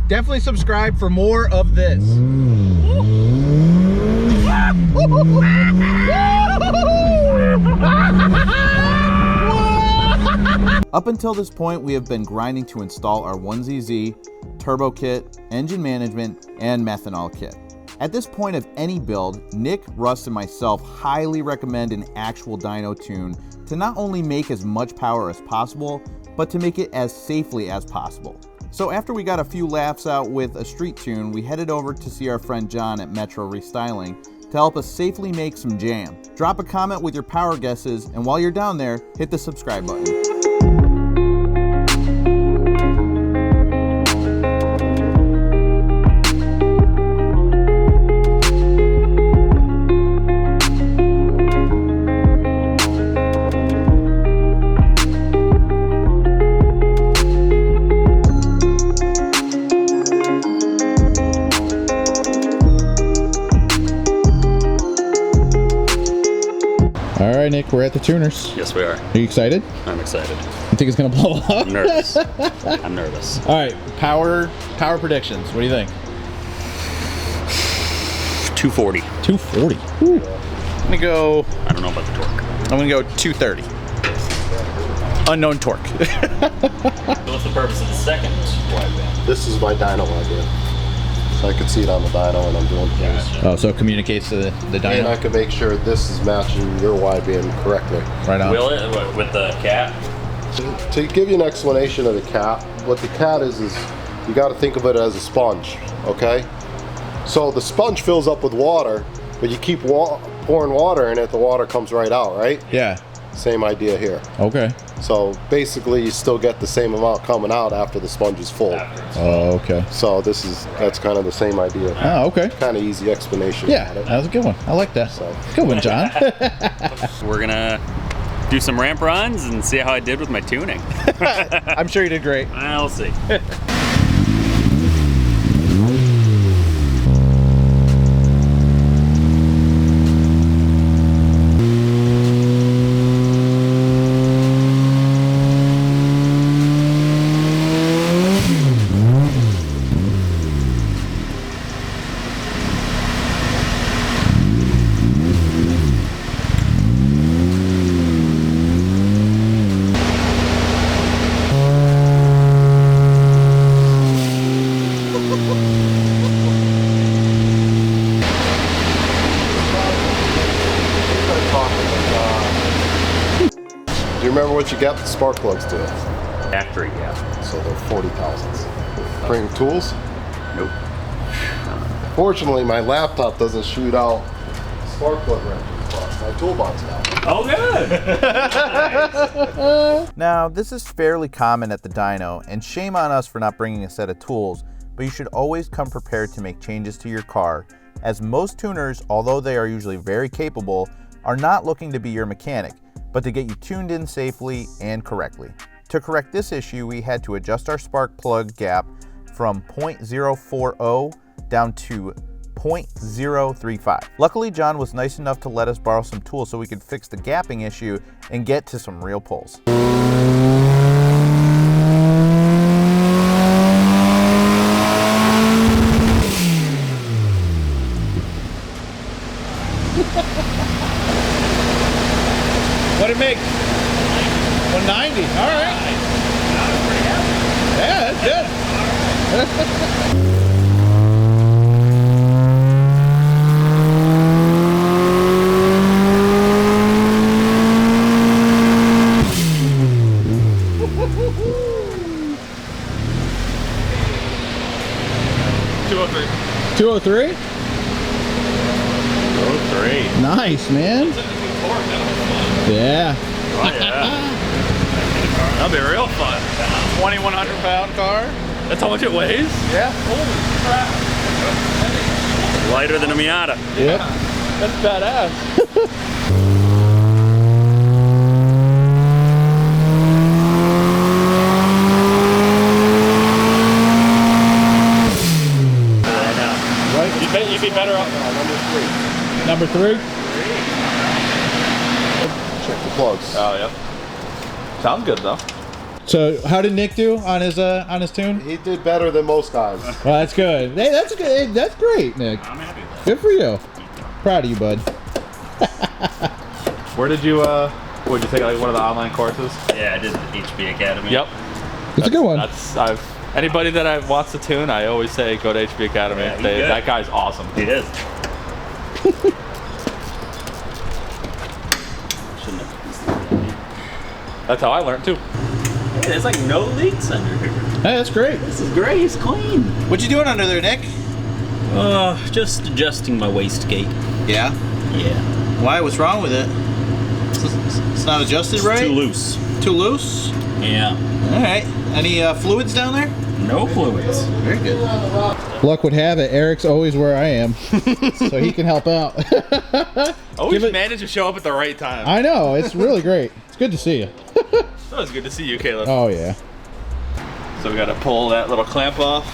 definitely subscribe for more of this. Up until this point, we have been grinding to install our 1ZZ, turbo kit, engine management, and methanol kit. At this point of any build, Nick, Russ, and myself highly recommend an actual dyno tune to not only make as much power as possible, but to make it as safely as possible. So after we got a few laughs out with a street tune, we headed over to see our friend John at Metro Restyling to help us safely make some jam. Drop a comment with your power guesses, and while you're down there, hit the subscribe button. All right, Nick, we're at the tuners. Yes, we are. Are you excited? I'm excited. You think it's gonna blow up? I'm nervous. I'm nervous. All right, power predictions. What do you think? 240. 240. Ooh. I'm gonna go. I don't know about the torque. I'm gonna go 230. Unknown torque. So what's the purpose of the second wideband? This is my dyno idea. So I can see it on the dyno when I'm doing things. Oh, so it communicates to the dyno. And I can make sure this is matching your wideband correctly. Right on. Will it with the cap? To give you an explanation of the cat, what the cat is you got to think of it as a sponge, okay? So the sponge fills up with water, but you keep pouring water in it, the water comes right out, right? Yeah. Same idea here. Okay. So basically you still get the same amount coming out after the sponge is full. Oh, okay. So that's kind of the same idea. Oh, okay. Kind of easy explanation. Yeah, that was a good one. I like that. So. Good one, John. We're gonna do some ramp runs and see how I did with my tuning. I'm sure you did great. I'll see. Do you remember what you got the spark plugs to? Factory, yeah. So they're 40,000s. Bring tools? Nope. Fortunately, my laptop doesn't shoot out spark plug wrenches across my toolbox now. Oh, good. Now, this is fairly common at the dyno, and shame on us for not bringing a set of tools, but you should always come prepared to make changes to your car, as most tuners, although they are usually very capable, are not looking to be your mechanic, but to get you tuned in safely and correctly. To correct this issue, we had to adjust our spark plug gap from 0.040 down to 0.035. Luckily, John was nice enough to let us borrow some tools so we could fix the gapping issue and get to some real pulls. What'd it make? 190. All right. Yeah, that's good. $203. 203? 203. Nice, man. Yeah. Oh, yeah. That'll be real fun. 2,100 pound car. That's how much it weighs? Yeah. Holy crap. Lighter than a Miata. Yep. That's badass. Right? You'd be better off. Number three? Check the plugs. Oh, yeah. Sounds good, though. So how did Nick do on his tune? He did better than most guys. Well, that's good. Hey, that's good. Hey, that's great, Nick. I'm happy with that. Good for you. Proud of you, bud. Where did you, would you take like one of the online courses? Yeah, I did the HB Academy. Yep. It's a good one. Anybody that wants to tune, I always say go to HB Academy. Yeah, he's good. That guy's awesome. He is. Shouldn't have. That's how I learned too. Hey, there's like no leaks under here. Hey, that's great. This is great. It's clean. What you doing under there, Nick? Just adjusting my wastegate. Yeah. Yeah. Why? What's wrong with it? It's not adjusted right? Too loose. Too loose? Yeah. All right. Any fluids down there? No fluids. Very good. Luck would have it, Eric's always where I am, so he can help out. Always manage to show up at the right time. I know, it's really great. It's good to see you. It's always good to see you, Caleb. Oh, yeah. So we gotta pull that little clamp off.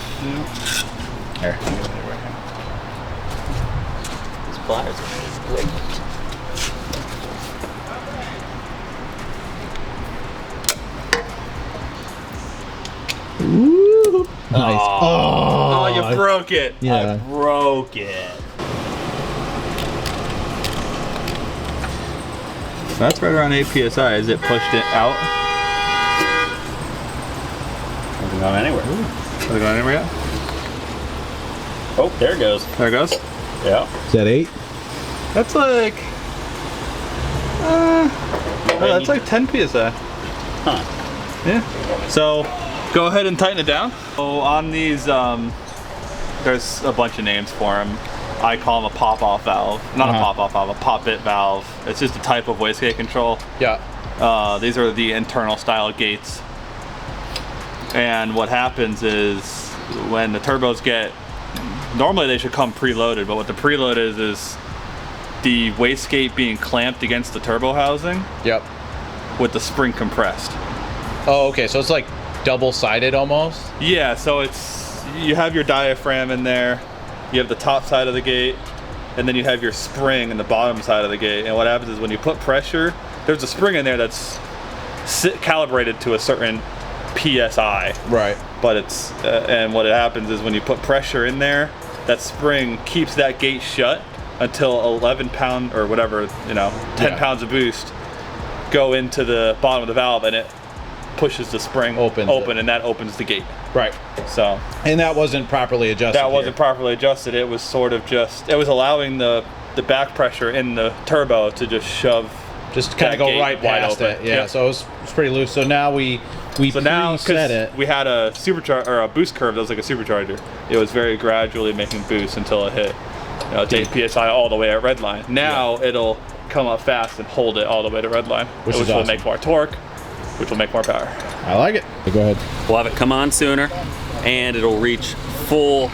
Here. These pliers are great. Ooh. Nice. Oh, you broke it. Yeah. I broke it. That's right around 8 psi. Is it pushed it out? Hasn't gone anywhere. Has it gone anywhere yet? Oh, there it goes. There it goes. Yeah. Is that 8? That's like, that's like 10 psi. Huh. Yeah. So go ahead and tighten it down. So on these, there's a bunch of names for them. I call them a pop-off valve. Not a pop-off valve, a pop-it valve. It's just a type of wastegate control. Yeah. These are the internal style gates. And what happens is when the turbos get, normally they should come preloaded, but what the preload is the wastegate being clamped against the turbo housing Yep. with the spring compressed. Oh, okay. So it's like double-sided almost? Yeah, so you have your diaphragm in there, you have the top side of the gate, and then you have your spring in the bottom side of the gate. And what happens is when you put pressure, there's a spring in there that's calibrated to a certain PSI. Right. But it's, and what happens is when you put pressure in there, that spring keeps that gate shut until 11 pound or whatever, 10 pounds of boost go into the bottom of the valve, and it pushes the spring open, and that opens the gate. Right. So. And that wasn't properly adjusted. That wasn't properly adjusted. It was sort of it was allowing the back pressure in the turbo to just shove. Just kind of go right past it. Yeah. Yep. So it's pretty loose. So now we preset it. We had a supercharger or a boost curve that was like a supercharger. It was very gradually making boost until it hit 8 psi all the way at redline. Now it'll come up fast and hold it all the way to redline, which is will awesome. make more torque, which will make more power. I like it. Go ahead. We'll have it come on sooner, and it'll reach full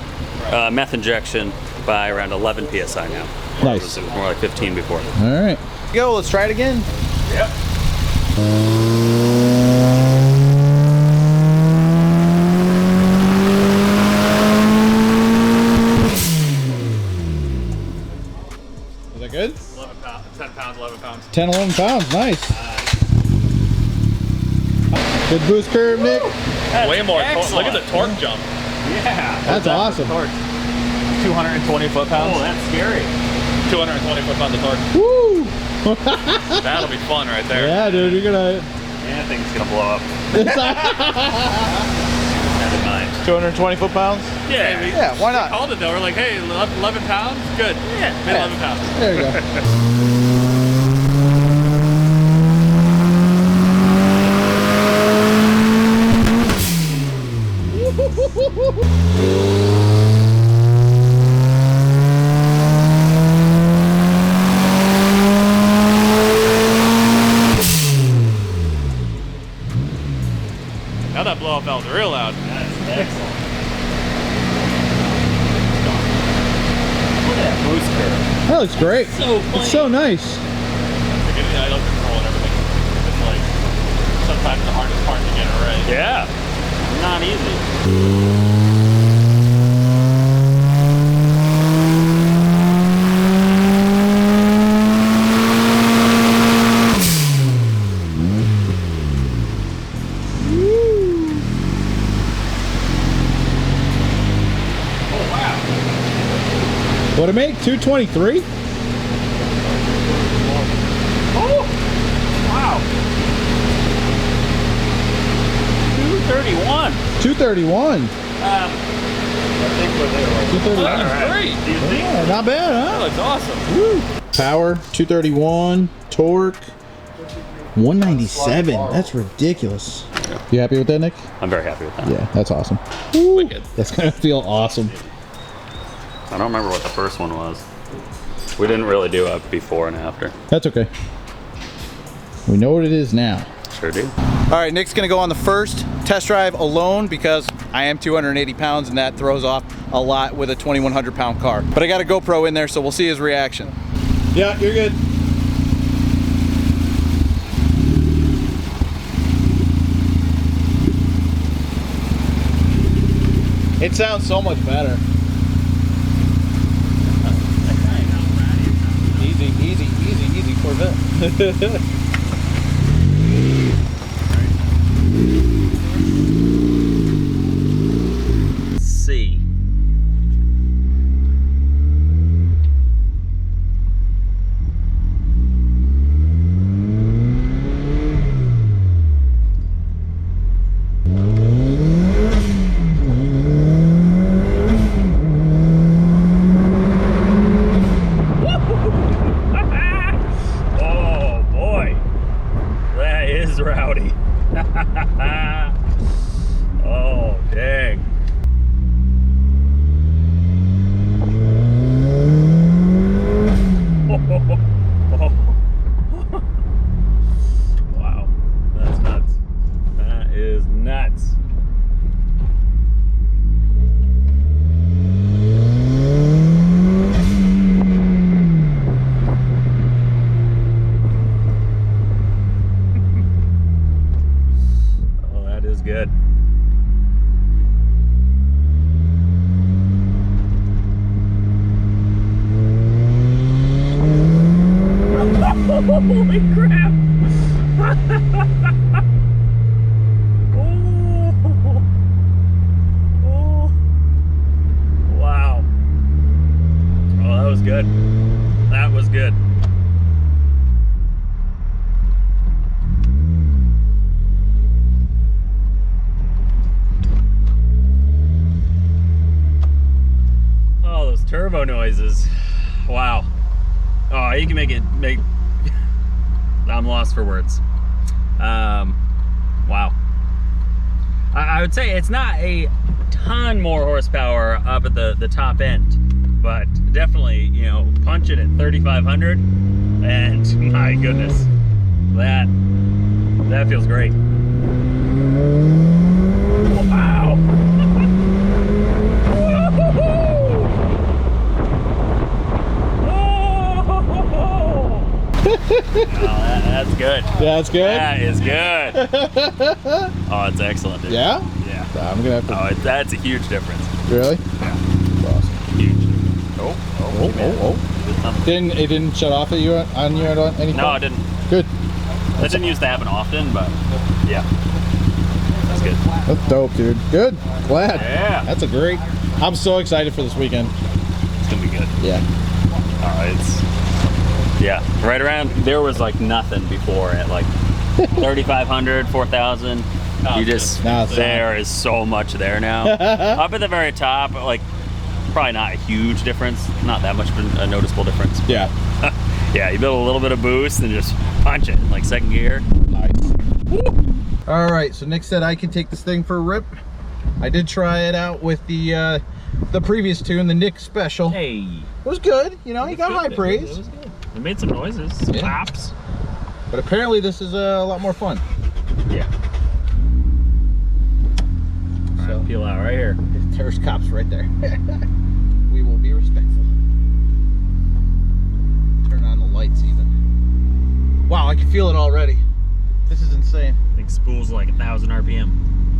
meth injection by around 11 psi now. Nice. It was more like 15 before. All right. Go. Let's try it again. Yep. Is that good? 11 pounds, 10 pounds, 11 pounds. 10, 11 pounds. Nice. Good boost curve, Nick. Way more torque. Look at the torque jump. Yeah. That's awesome. 220 foot-pounds. Oh, that's scary. 220 foot-pounds of torque. Woo! That'll be fun right there. Yeah, dude, you're gonna. Yeah, I think it's gonna blow up. Never mind. 220 foot-pounds. Yeah. Yeah, why not? Called it though. We're like, hey, 11 pounds? Good. Yeah. Made 11 pounds. There you go. Now that blow-up valve's real loud. That's excellent. Look at that boost curve. That looks great. So clean. It's so nice. They give you the idle control and everything. It's like sometimes the hardest part to get it right. Yeah. Not easy. What'd it make? 223? Oh, wow. 231. 231. I think we're there. 231. That's great. Do you think? Yeah, not bad, That huh? looks awesome. Woo. Power 231, torque 197. That's ridiculous. You happy with that, Nick? I'm very happy with that. Yeah, that's awesome. Woo. That's gonna feel awesome. I don't remember what the first one was. We didn't really do a before and after. That's okay. We know what it is now. Sure do. All right, Nick's gonna go on the first test drive alone because I am 280 pounds and that throws off a lot with a 2,100 pound car. But I got a GoPro in there, so we'll see his reaction. Yeah, you're good. It sounds so much better. Easy, easy, easy, easy Corvette. C. Oh boy, that is rowdy. Oh dang. Wow, that's nuts. That is nuts. Oh, that is good. Holy crap! Oh. Oh. Wow. Oh, that was good. That was good. Oh, those turbo noises. Wow. Oh, you can make I'm lost for words. Wow. I would say it's not a ton more horsepower up at the top end, but definitely, you know, punch it at 3,500, and my goodness, that feels great. Wow. Oh, that's good. That's good? That is good. Oh, it's excellent, dude. Yeah? Yeah. I'm gonna have to. Oh, that's a huge difference. Really? Yeah. Awesome. Huge. Oh. It didn't shut off at you on you at any point? No, it didn't. Good. That didn't used to happen often, but yeah. That's good. That's dope, dude. Good. Glad. Yeah. That's a great. I'm so excited for this weekend. It's gonna be good. Yeah. Yeah, right around, there was like nothing before at like 3,500, 4,000. You just, there is so much there now. Up at the very top, like probably not a huge difference, not that much of a noticeable difference. Yeah. Yeah, you build a little bit of boost and just punch it in like second gear. Nice. All right, so Nick said I can take this thing for a rip. I did try it out with the previous tune, the Nick Special. Hey. It was good, you know, he got high praise. It was good. It made some noises, some pops. But apparently this is a lot more fun. Yeah. So peel out right here. There's cops right there. We will be respectful. Turn on the lights even. Wow, I can feel it already. This is insane. I think spool's like 1,000 RPM.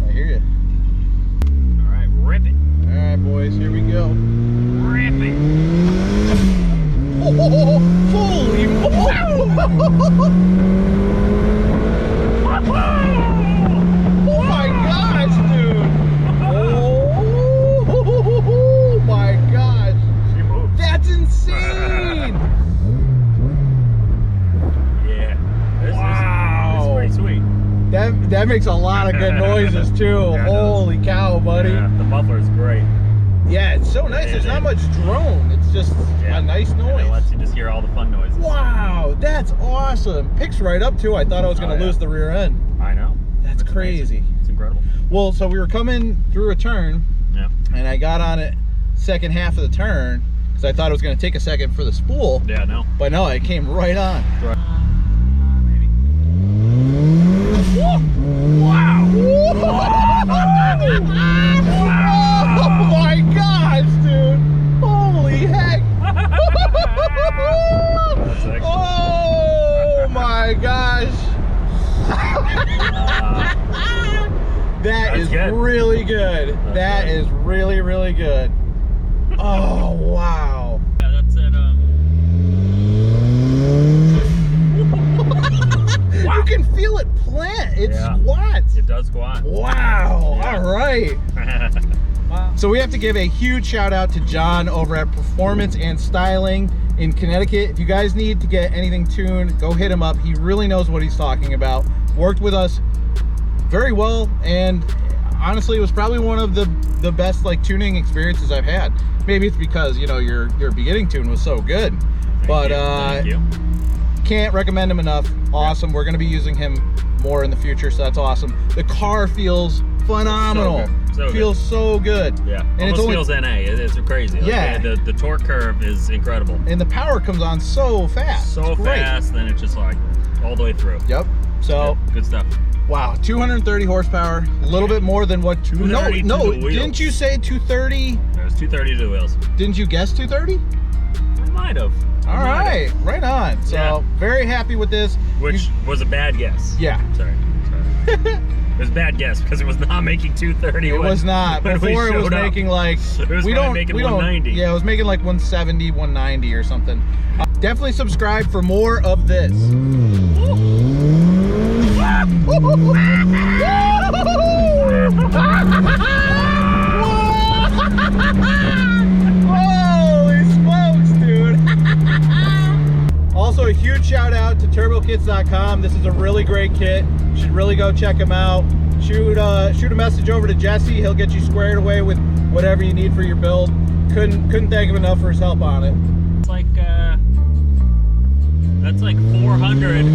I hear you. All right, rip it. All right, boys, here we go. Rip it. Oh, holy oh my gosh, dude! Oh my gosh! She moves. That's That makes a lot of good noises too. Yeah, Holy cow, buddy. Yeah, the muffler's great. Yeah, it's so nice. There's not much drone. It's just a nice noise. And it lets you just hear all the fun noises. Wow, that's awesome. Picks right up too. I thought I was going to lose the rear end. I know. That's crazy. Amazing. It's incredible. Well, so we were coming through a turn, and I got on it second half of the turn because I thought it was going to take a second for the spool. Yeah, no. But no, it came right on. Maybe. Wow! Oh my gosh, dude! Holy heck! Oh my gosh! That is good. really good. That is really, really good. Oh wow! Yeah, that's it. You can feel it plant. It squats. It does squat. Wow. All right. So we have to give a huge shout out to John over at Performance and Styling in Connecticut. If you guys need to get anything tuned, go hit him up. He really knows what he's talking about. Worked with us very well, and honestly, it was probably one of the best like tuning experiences I've had. Maybe it's because, you know, your beginning tune was so good. Thank you. Can't recommend him enough. Awesome. We're going to be using him more in the future, so that's awesome. The car feels phenomenal. Feels so good. Yeah, and almost feels NA. It's crazy. Like, yeah, the torque curve is incredible. And the power comes on so fast. So fast, then it's just like all the way through. Yep. So good stuff. Wow, 230 horsepower, a little bit more than what? No, didn't you say 230? It was 230 to the wheels. Didn't you guess 230? I might have. All right, right on. So very happy with this. Which was a bad guess. Yeah. Sorry. It was a bad guess because it was not making 230. It was not. Before it was making like it was making 190. Yeah, it was making like 170, 190 or something. Definitely subscribe for more of this. Holy smokes, dude. Also, a huge shout out to turbokits.com. This is a really great kit. You should really go check them out. Shoot a message over to Jesse. He'll get you squared away with whatever you need for your build. Couldn't thank him enough for his help on it. It's like that's like 400.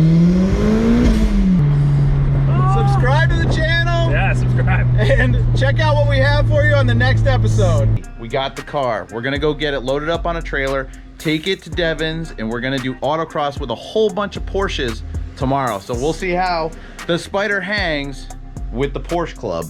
Subscribe to the channel. Yeah, subscribe. And check out what we have for you on the next episode. We got the car. We're gonna go get it loaded up on a trailer, take it to Devon's, and we're gonna do autocross with a whole bunch of Porsches tomorrow. So we'll see how the Spider hangs with the Porsche Club.